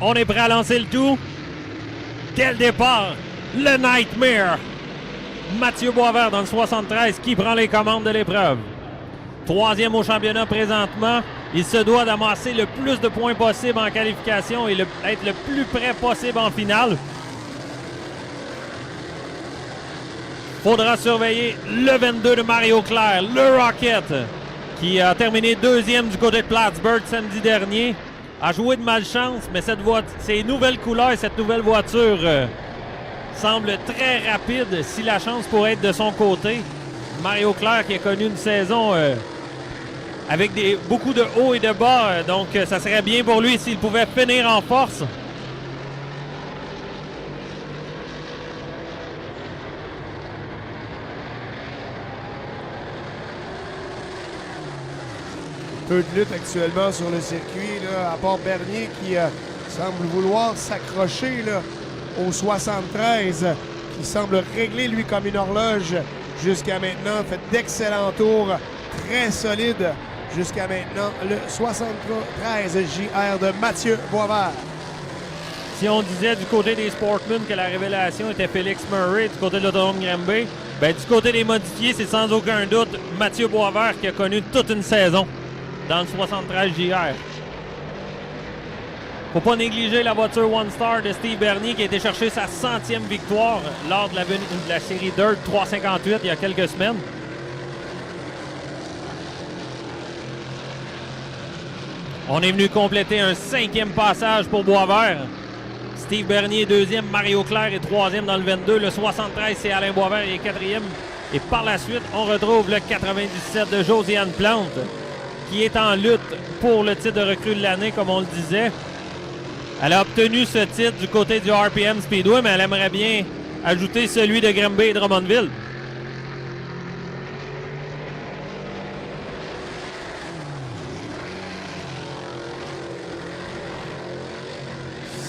On est prêt à lancer le tout. Dès le départ, le Nightmare. Mathieu Boisvert dans le 73 qui prend les commandes de l'épreuve. Troisième au championnat présentement. Il se doit d'amasser le plus de points possible en qualification et être le plus près possible en finale. Faudra surveiller le 22 de Mario Claire, le Rocket, qui a terminé deuxième du côté de Plattsburgh samedi dernier. A joué de malchance, mais ces nouvelles couleurs, cette nouvelle voiture semble très rapide si la chance pourrait être de son côté. Mario Claire qui a connu une saison avec beaucoup de hauts et de bas, donc ça serait bien pour lui s'il pouvait finir en force. Peu de lutte actuellement sur le circuit, là, à part Bernier qui semble vouloir s'accrocher au 73, qui semble régler lui comme une horloge jusqu'à maintenant. Fait d'excellents tours, très solides jusqu'à maintenant. Le 73 JR de Mathieu Boisvert. Si on disait du côté des Sportmen que la révélation était Félix Murray du côté de l'autodrome Granby, ben, du côté des modifiés, c'est sans aucun doute Mathieu Boisvert qui a connu toute une saison dans le 73 JR. Faut pas négliger la voiture One Star de Steve Bernier qui a été chercher sa 100e victoire lors de la série Dirt 358 il y a quelques semaines. On est venu compléter un 5e passage pour Boisvert. Steve Bernier deuxième, Mario Claire est troisième dans le 22. Le 73, c'est Alain Boisvert et quatrième. Et par la suite, on retrouve le 97 de Josiane Plante, qui est en lutte pour le titre de recrue de l'année, comme on le disait. Elle a obtenu ce titre du côté du RPM Speedway, mais elle aimerait bien ajouter celui de Granby et Drummondville.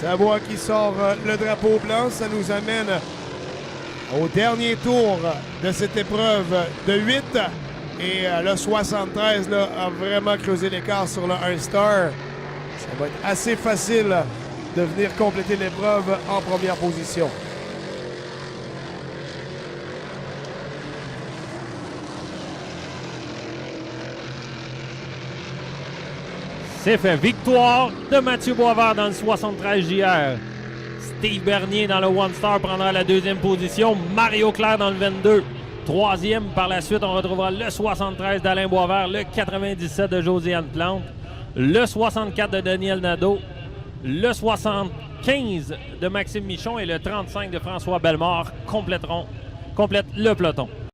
Savoie qui sort le drapeau blanc, ça nous amène au dernier tour de cette épreuve de 8. Et le 73 là, a vraiment creusé l'écart sur le 1 star. Ça va être assez facile de venir compléter l'épreuve en première position. C'est fait. Victoire de Mathieu Boisvert dans le 73 JR. Steve Bernier dans le One Star prendra la deuxième position. Mario Claire dans le 22. Troisième. Par la suite, on retrouvera le 73 d'Alain Boisvert, le 97 de Josiane Plante, le 64 de Daniel Nadeau, le 75 de Maxime Michon et le 35 de François Bellemare complètent le peloton.